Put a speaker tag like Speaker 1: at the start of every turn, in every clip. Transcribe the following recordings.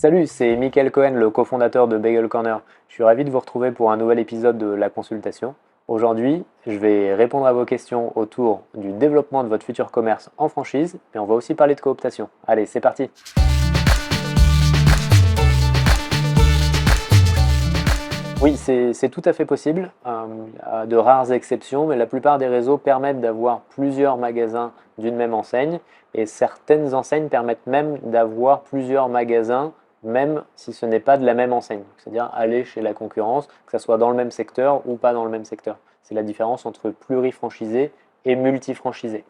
Speaker 1: Salut, c'est Michael Cohen, le cofondateur de Bagel Corner. Je suis ravi de vous retrouver pour un nouvel épisode de La Consultation. Aujourd'hui, je vais répondre à vos questions autour du développement de votre futur commerce en franchise, mais on va aussi parler de cooptation. Allez, c'est parti! Oui, c'est tout à fait possible, à de rares exceptions, mais la plupart des réseaux permettent d'avoir plusieurs magasins d'une même enseigne et certaines enseignes permettent même d'avoir plusieurs magasins, même si ce n'est pas de la même enseigne. C'est-à-dire aller chez la concurrence, que ce soit dans le même secteur ou pas dans le même secteur. C'est la différence entre plurifranchisé et multifranchisé,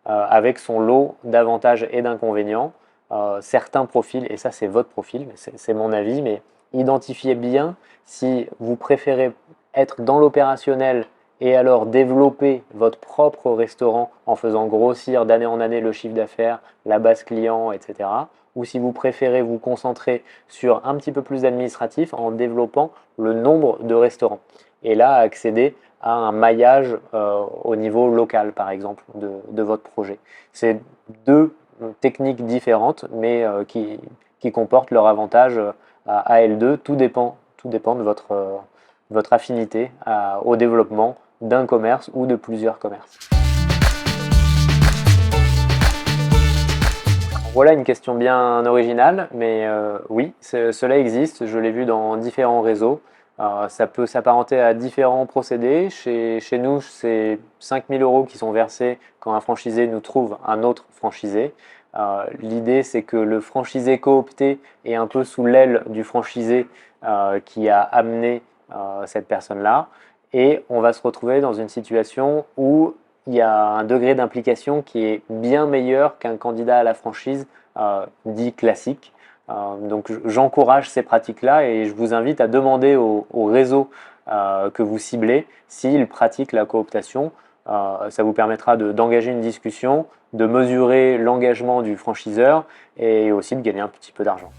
Speaker 1: avec son lot d'avantages et d'inconvénients. Certains profils, et ça c'est votre profil, mais c'est mon avis, mais identifiez bien si vous préférez être dans l'opérationnel et alors développer votre propre restaurant en faisant grossir d'année en année le chiffre d'affaires, la base client, etc. Ou si vous préférez vous concentrer sur un petit peu plus d'administratif en développant le nombre de restaurants. Et là, accéder à un maillage au niveau local, par exemple, de votre projet. C'est deux techniques différentes, mais qui comportent leur avantage à elles deux. Tout dépend de votre affinité au développement d'un commerce ou de plusieurs commerces. Voilà une question bien originale, mais oui, cela existe. Je l'ai vu dans différents réseaux. Ça peut s'apparenter à différents procédés. Chez nous, c'est 5 000 € qui sont versés quand un franchisé nous trouve un autre franchisé. L'idée, c'est que le franchisé coopté est un peu sous l'aile du franchisé qui a amené cette personne-là. Et on va se retrouver dans une situation où il y a un degré d'implication qui est bien meilleur qu'un candidat à la franchise dit classique. Donc j'encourage ces pratiques-là et je vous invite à demander au réseau que vous ciblez s'il pratique la cooptation. Ça vous permettra d'engager une discussion, de mesurer l'engagement du franchiseur et aussi de gagner un petit peu d'argent.